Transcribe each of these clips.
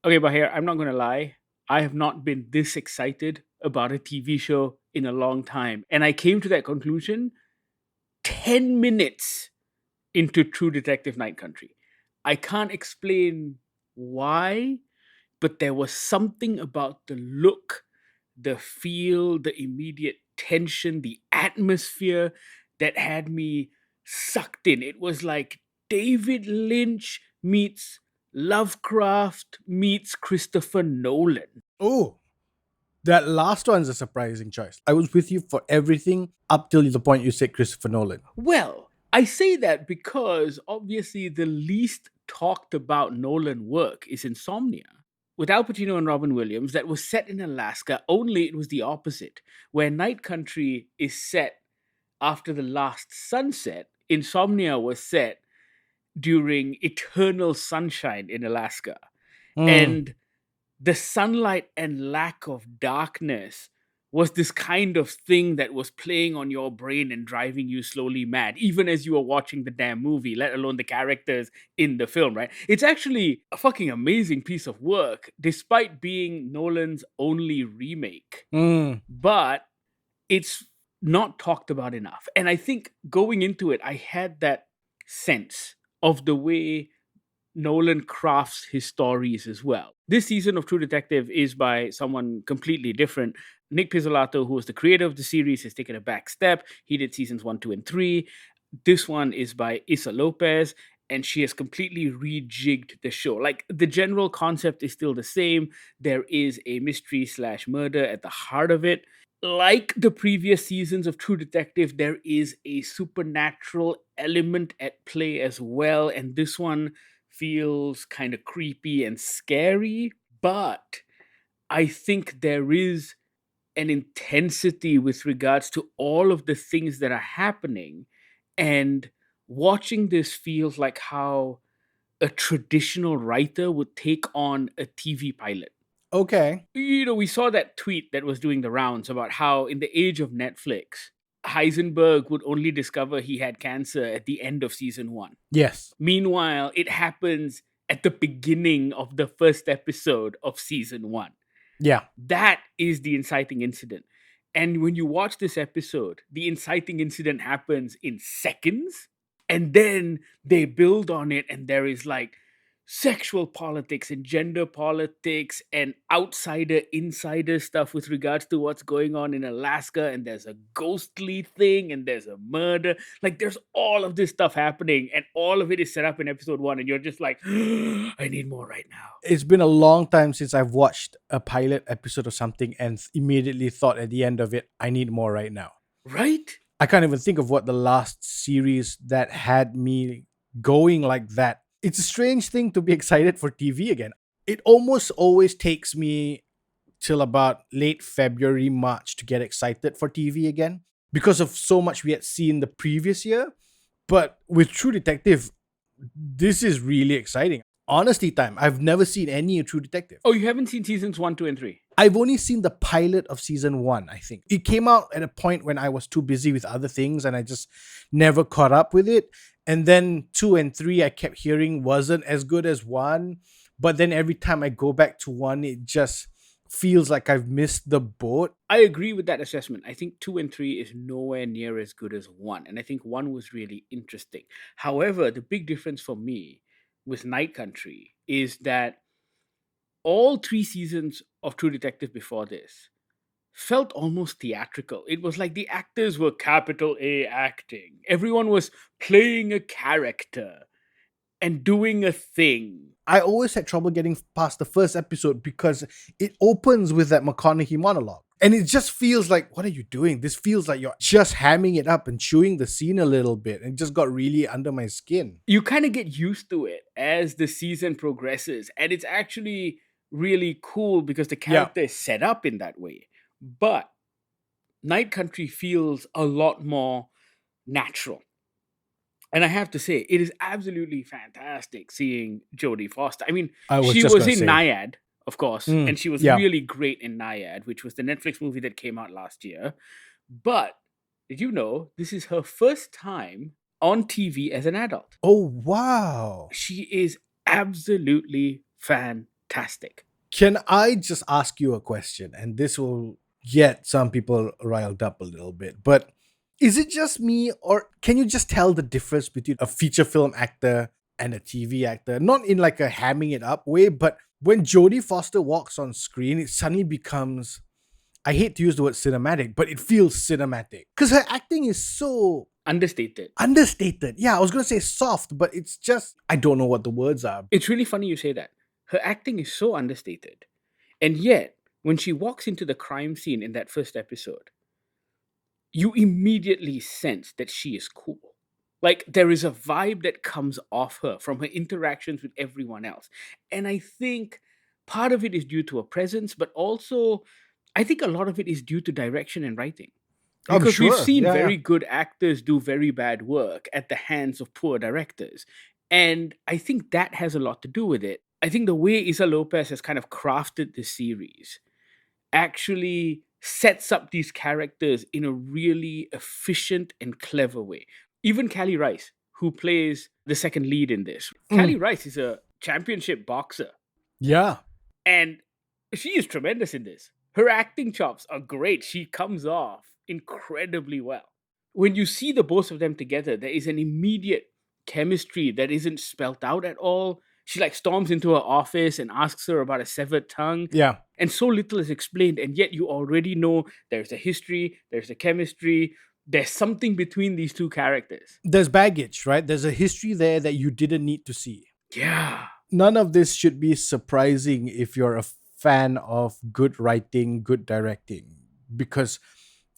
Okay, Bahir, I'm not going to lie. I have not been this excited about a TV show in a long time. And I came to that conclusion 10 minutes into True Detective Night Country. I can't explain why, but there was something about the look, the feel, the immediate tension, the atmosphere that had me sucked in. It was like David Lynch meets Lovecraft meets Christopher Nolan. Oh, that last one's a surprising choice. I was with you for everything up till the point you said Christopher Nolan. Well, I say that because obviously the least talked about Nolan work is Insomnia. With Al Pacino and Robin Williams, that was set in Alaska, only it was the opposite. Where Night Country is set after the last sunset, Insomnia was set during eternal sunshine in Alaska. Hmm. And the sunlight and lack of darkness was this kind of thing that was playing on your brain and driving you slowly mad, even as you were watching the damn movie, let alone the characters in the film, right? It's actually a fucking amazing piece of work, despite being Nolan's only remake. Hmm. But it's not talked about enough. And I think going into it, I had that sense of the way Nolan crafts his stories as well. This season of True Detective is by someone completely different. Nick Pizzolatto, who was the creator of the series, has taken a back step. He did seasons 1, 2, and 3. This one is by Issa Lopez, and she has completely rejigged the show. Like, the general concept is still the same. There is a mystery slash murder at the heart of it. Like the previous seasons of True Detective, there is a supernatural element at play as well, and this one feels kind of creepy and scary, but I think there is an intensity with regards to all of the things that are happening. And watching this feels like how a traditional writer would take on a TV pilot. Okay. We saw that tweet that was doing the rounds about how in the age of Netflix, Heisenberg would only discover he had cancer at the end of season 1. Yes. Meanwhile, it happens at the beginning of the first episode of season 1. Yeah. That is the inciting incident. And when you watch this episode, the inciting incident happens in seconds, and then they build on it, and there is like sexual politics and gender politics and outsider insider stuff with regards to what's going on in Alaska, and there's a ghostly thing and there's a murder. Like, there's all of this stuff happening, and all of it is set up in episode 1, and you're just like, I need more right now. It's been a long time since I've watched a pilot episode of something and immediately thought at the end of it, I need more right now. Right? I can't even think of what the last series that had me going like that. It's a strange thing to be excited for TV again. It almost always takes me till about late February, March to get excited for TV again because of so much we had seen the previous year. But with True Detective, this is really exciting. Honesty time, I've never seen any True Detective. Oh, you haven't seen seasons 1, 2, and 3? I've only seen the pilot of season 1, I think. It came out at a point when I was too busy with other things and I just never caught up with it. And then 2 and 3, I kept hearing wasn't as good as 1. But then every time I go back to 1, it just feels like I've missed the boat. I agree with that assessment. I think 2 and 3 is nowhere near as good as 1. And I think 1 was really interesting. However, the big difference for me with Night Country is that all 3 seasons of True Detective before this felt almost theatrical. It was like the actors were capital A acting. Everyone was playing a character and doing a thing. I always had trouble getting past the first episode because it opens with that McConaughey monologue. And it just feels like, what are you doing? This feels like you're just hamming it up and chewing the scene a little bit. And it just got really under my skin. You kind of get used to it as the season progresses. And it's actually really cool because the character is set up in that way. But Night Country feels a lot more natural. And I have to say, it is absolutely fantastic seeing Jodie Foster. I mean, she was in Naiad, of course, and she was really great in Naiad, which was the Netflix movie that came out last year. But did you know this is her first time on TV as an adult? Oh, wow. She is absolutely fantastic. fantastic. Can I just ask you a question? And this will get some people riled up a little bit. But is it just me, or can you just tell the difference between a feature film actor and a TV actor? Not in like a hamming it up way, but when Jodie Foster walks on screen, it suddenly becomes, I hate to use the word cinematic, but it feels cinematic. Because her acting is so Understated. understated. Yeah, I was going to say soft, but it's just, I don't know what the words are. It's really funny you say that. Her acting is so understated. And yet, when she walks into the crime scene in that first episode, you immediately sense that she is cool. Like, there is a vibe that comes off her from her interactions with everyone else. And I think part of it is due to her presence, but also I think a lot of it is due to direction and writing. I'm Because we've sure. seen Yeah, very yeah. good actors do very bad work at the hands of poor directors. And I think that has a lot to do with it. I think the way Isa Lopez has kind of crafted this series actually sets up these characters in a really efficient and clever way. Even Callie Rice, who plays the second lead in this, Mm. Callie Rice is a championship boxer. Yeah. And she is tremendous in this. Her acting chops are great. She comes off incredibly well. When you see the both of them together, there is an immediate chemistry that isn't spelt out at all. She like storms into her office and asks her about a severed tongue, Yeah. and so little is explained, and yet you already know there's a history, there's a chemistry, there's something between these two characters. There's baggage, right? There's a history there that you didn't need to see. Yeah. None of this should be surprising if you're a fan of good writing, good directing. Because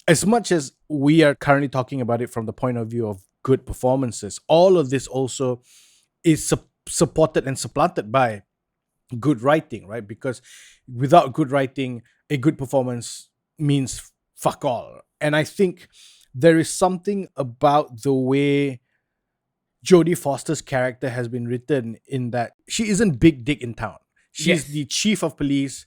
as much as we are currently talking about it from the point of view of good performances, all of this also is supported and supplanted by good writing, right? Because without good writing, a good performance means fuck all. And I think there is something about the way Jodie Foster's character has been written in that she isn't big dick in town. She's Yes. the chief of police.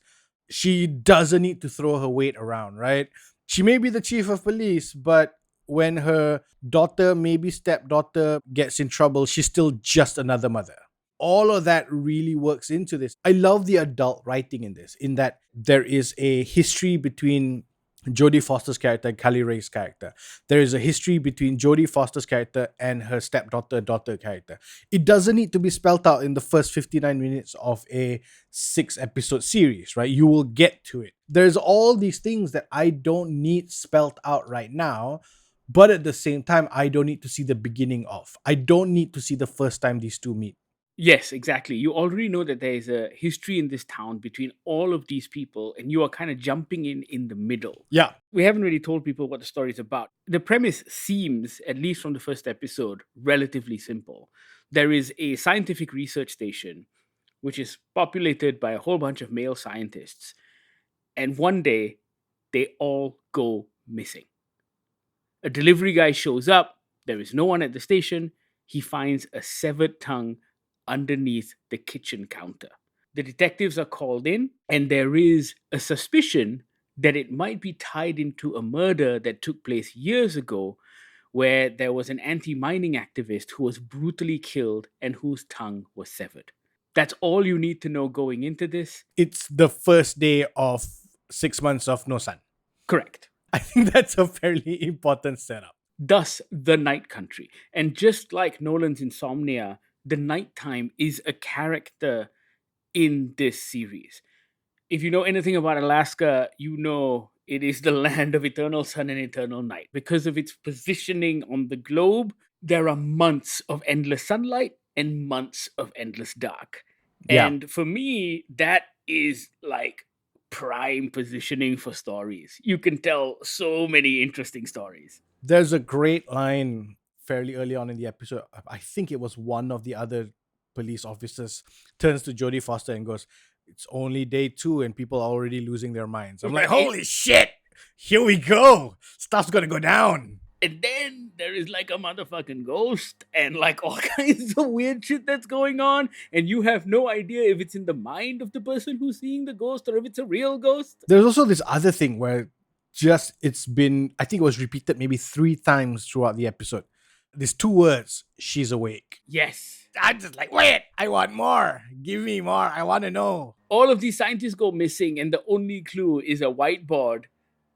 She doesn't need to throw her weight around, right? She may be the chief of police, but when her daughter, maybe stepdaughter, gets in trouble, she's still just another mother. All of that really works into this. I love the adult writing in this, in that there is a history between Jodie Foster's character and Callie Ray's character. There is a history between Jodie Foster's character and her stepdaughter character. It doesn't need to be spelled out in the first 59 minutes of a 6-episode series, right? You will get to it. There's all these things that I don't need spelled out right now, but at the same time, I don't need to see the beginning of. I don't need to see the first time these two meet. Yes, exactly. You already know that there is a history in this town between all of these people, and you are kind of jumping in the middle. Yeah. We haven't really told people what the story is about. The premise seems, at least from the first episode, relatively simple. There is a scientific research station which is populated by a whole bunch of male scientists, and one day they all go missing. A delivery guy shows up, there is no one at the station, he finds a severed tongue underneath the kitchen counter. The detectives are called in, and there is a suspicion that it might be tied into a murder that took place years ago, where there was an anti mining activist who was brutally killed and whose tongue was severed. That's all you need to know going into this. It's the first day of 6 months of no sun. Correct. I think that's a fairly important setup. Thus, the night country. And just like Nolan's Insomnia, the nighttime is a character in this series. If you know anything about Alaska, you know it is the land of eternal sun and eternal night. Because of its positioning on the globe, there are months of endless sunlight and months of endless dark. Yeah. And for me, that is like prime positioning for stories. You can tell so many interesting stories. There's a great line fairly early on in the episode. I think it was one of the other police officers turns to Jodie Foster and goes, "It's only day 2 and people are already losing their minds." I'm like, Right. holy shit! Here we go. Stuff's gonna go down. And then there is like a motherfucking ghost and like all kinds of weird shit that's going on. And you have no idea if it's in the mind of the person who's seeing the ghost or if it's a real ghost. There's also this other thing where it's been, I think it was repeated maybe 3 times throughout the episode. These 2 words, she's awake. Yes. I'm just like, wait, I want more. Give me more. I want to know. All of these scientists go missing, and the only clue is a whiteboard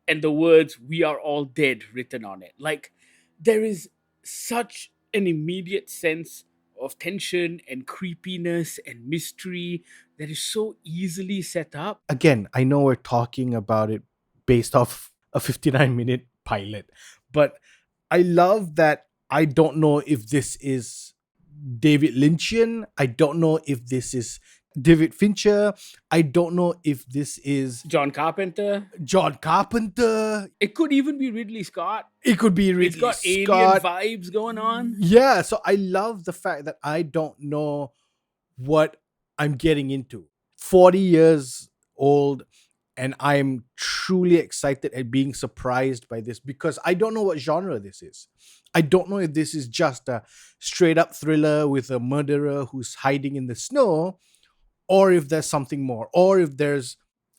and the words "We are all dead" written on it. Like, there is such an immediate sense of tension and creepiness and mystery that is so easily set up. Again, I know we're talking about it based off a 59-minute pilot, but I love that I don't know if this is David Lynchian. I don't know if this is David Fincher. I don't know if this is John Carpenter. John Carpenter. It could even be Ridley Scott. It could be It's Ridley got alien Scott. vibes going on. Yeah, so I love the fact that I don't know what I'm getting into. 40 years old, and I'm truly excited at being surprised by this because I don't know what genre this is. I don't know if this is just a straight up thriller with a murderer who's hiding in the snow, or if there's something more, or if there's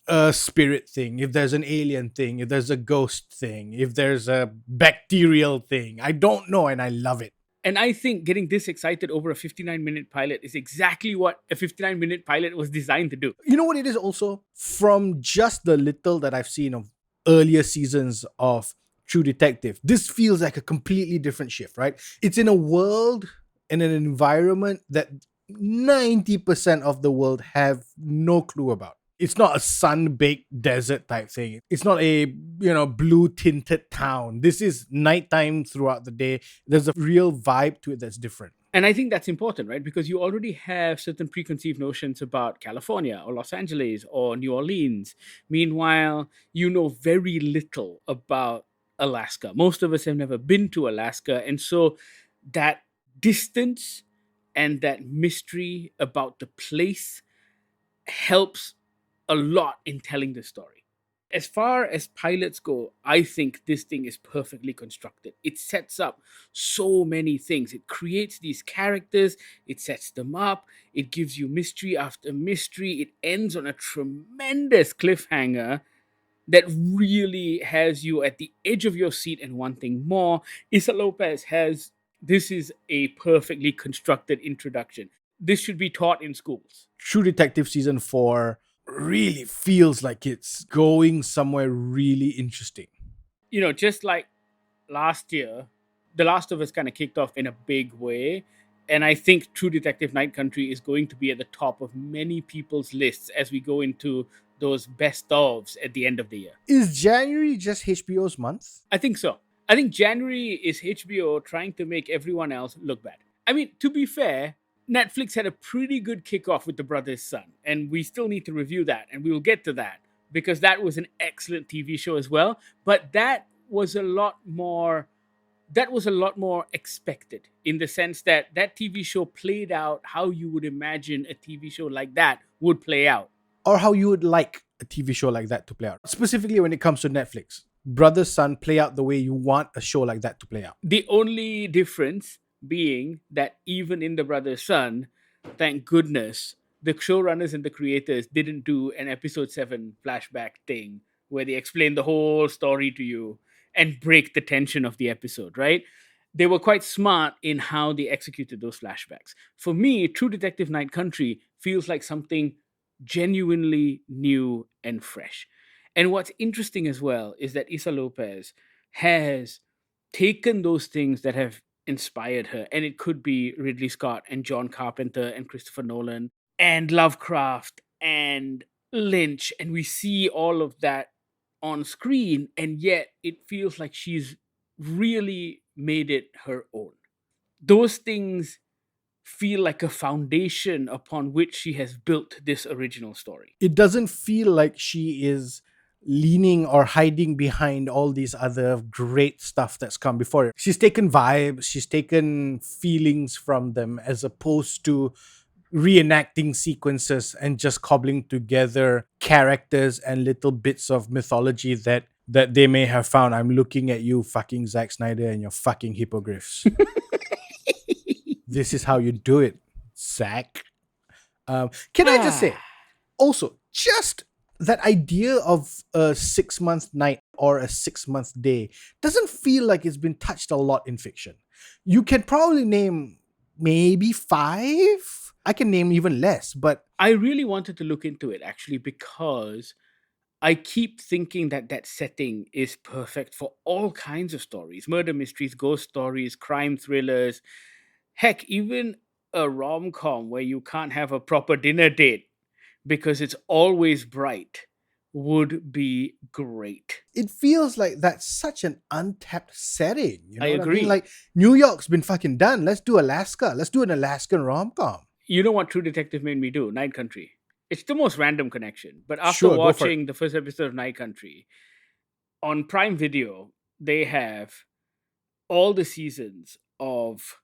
a spirit thing, if there's an alien thing, if there's a ghost thing, if there's a bacterial thing. I don't know, and I love it. And I think getting this excited over a 59-minute pilot is exactly what a 59-minute pilot was designed to do. You know what it is also? From just the little that I've seen of earlier seasons of True Detective, this feels like a completely different shift, right? It's in a world and an environment that 90% of the world have no clue about. It's not a sun-baked desert type thing. It's not a, blue tinted town. This is nighttime throughout the day. There's a real vibe to it that's different. And I think that's important, right? Because you already have certain preconceived notions about California or Los Angeles or New Orleans. Meanwhile, you know very little about Alaska. Most of us have never been to Alaska. And so that distance and that mystery about the place helps a lot in telling the story. As far as pilots go, I think this thing is perfectly constructed. It sets up so many things. It creates these characters, it sets them up, it gives you mystery after mystery. It ends on a tremendous cliffhanger that really has you at the edge of your seat and wanting more. Issa Lopez has this is a perfectly constructed introduction. This should be taught in schools. True Detective Season 4 really feels like it's going somewhere really interesting. Just like last year, The Last of Us kind of kicked off in a big way. And I think True Detective Night Country is going to be at the top of many people's lists as we go into those best ofs at the end of the year. Is January just HBO's month? I think so. I think January is HBO trying to make everyone else look bad. I mean, to be fair, Netflix had a pretty good kickoff with The Brother's Son, and we still need to review that, and we will get to that because that was an excellent TV show as well. But that was a lot more expected in the sense that TV show played out how you would imagine a TV show like that would play out. Or how you would like a TV show like that to play out. Specifically when it comes to Netflix. Brother's Son play out the way you want a show like that to play out. The only difference being that even in The Brother's Son, thank goodness, the showrunners and the creators didn't do an episode 7 flashback thing where they explain the whole story to you and break the tension of the episode, right? They were quite smart in how they executed those flashbacks. For me, True Detective Night Country feels like something genuinely new and fresh. And what's interesting as well is that Issa Lopez has taken those things that have inspired her, and it could be Ridley Scott and John Carpenter and Christopher Nolan and Lovecraft and Lynch, and we see all of that on screen, and yet it feels like she's really made it her own. Those things feel like a foundation upon which she has built this original story. It doesn't feel like she is leaning or hiding behind all these other great stuff that's come before her. She's taken vibes, she's taken feelings from them as opposed to reenacting sequences and just cobbling together characters and little bits of mythology that they may have found. I'm looking at you, fucking Zack Snyder, and your fucking hippogriffs. This is how you do it, Zack. Can I just say, also, just that idea of a 6-month night or a 6-month day doesn't feel like it's been touched a lot in fiction. You can probably name maybe 5 I can name even less, but I really wanted to look into it actually because I keep thinking that that setting is perfect for all kinds of stories: murder mysteries, ghost stories, crime thrillers, heck, even a rom com where you can't have a proper dinner date because it's always bright would be great. it feels like that's such an untapped setting. You I know what I mean? agree. Like, New York's been fucking done. Let's do Alaska. Let's do an Alaskan rom com. You know what True Detective made me do? Night Country. It's the most random connection. But after Sure, go for it. watching the first episode of Night Country, on Prime Video, they have all the seasons of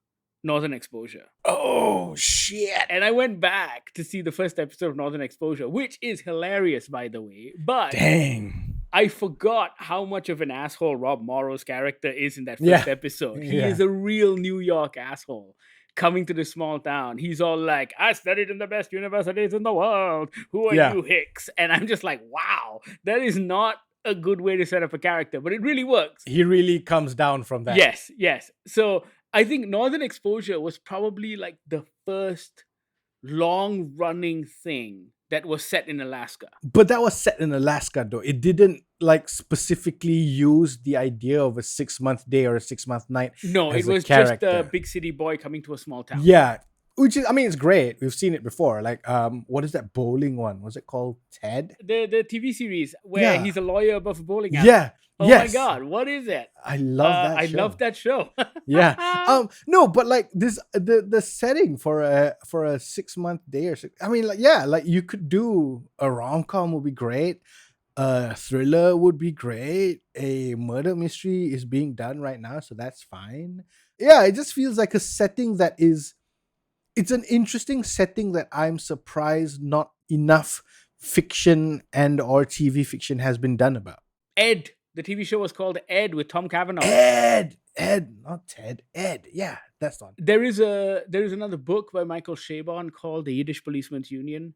Northern Exposure. Oh, shit. And I went back to see the first episode of Northern Exposure, which is hilarious, by the way. But Dang. I forgot how much of an asshole Rob Morrow's character is in that Yeah. first episode. He Yeah. is a real New York asshole coming to the small town. He's all like, I studied in the best universities in the world. Who are Yeah. you, Hicks? And I'm just like, wow, that is not a good way to set up a character, but it really works. He really comes down from that. Yes, yes. So I think Northern Exposure was probably like the first long running thing that was set in Alaska. But that was set in Alaska, though. It didn't like specifically use the idea of a 6-month day or a 6-month night. No, as it a was just a character. big city boy coming to a small town. Yeah. Which is, I mean, it's great. We've seen it before. Like, what is that bowling one? Was it called Ted? The TV series where Yeah. he's a lawyer above a bowling alley. Yeah. Oh Yes. my god, what is it? I love that I show. love that show. Yeah. No, but like this, the setting for a 6-month day or six, I mean, like, yeah, like you could do a rom-com would be great. A thriller would be great. A murder mystery is being done right now, so that's fine. Yeah, it just feels like a setting that is, it's an interesting setting that I'm surprised not enough fiction and or TV fiction has been done about. Ed. The TV show was called Ed with Tom Cavanaugh. Ed, not Ted. Ed, yeah, that's the one. There is another book by Michael Chabon called The Yiddish Policeman's Union,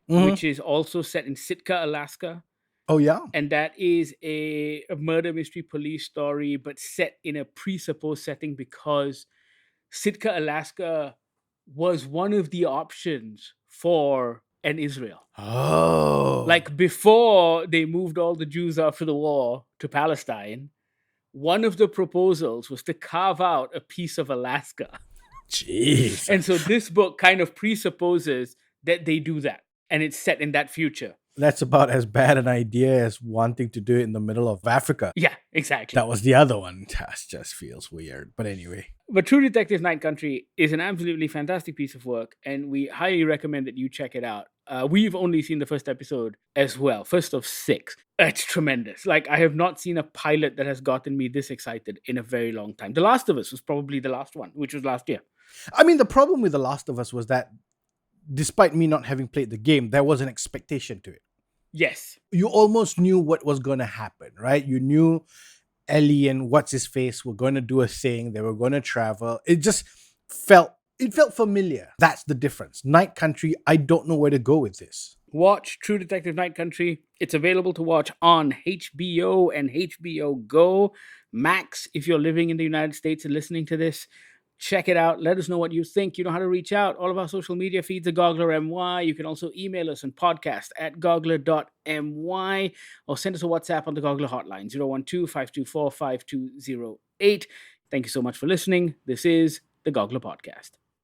Mhm. which is also set in Sitka, Alaska. Oh yeah. And that is a murder mystery police story, but set in a presupposed setting because Sitka, Alaska was one of the options for an Israel. Oh. Like before they moved all the Jews after the war to Palestine, one of the proposals was to carve out a piece of Alaska. Jeez. And so this book kind of presupposes that they do that. And it's set in that future. That's about as bad an idea as wanting to do it in the middle of Africa. Yeah, exactly. That was the other one. That just feels weird. But anyway. But True Detective Night Country is an absolutely fantastic piece of work, and we highly recommend that you check it out. We've only seen the first episode as well, first of 6. It's tremendous. Like, I have not seen a pilot that has gotten me this excited in a very long time. The Last of Us was probably the last one, which was last year. I mean, the problem with The Last of Us was that despite me not having played the game, there was an expectation to it. Yes. You almost knew what was going to happen, right? You knew Ellie and what's-his-face were going to do a thing. They were going to travel. It just felt familiar. That's the difference. Night Country, I don't know where to go with this. Watch True Detective Night Country. It's available to watch on HBO and HBO Go. Max, if you're living in the United States and listening to this, check it out. Let us know what you think. You know how to reach out. All of our social media feeds are Goggler MY. You can also email us on podcast@goggler.my or send us a WhatsApp on the Goggler hotline, 012-524-5208. Thank you so much for listening. This is the Goggler Podcast.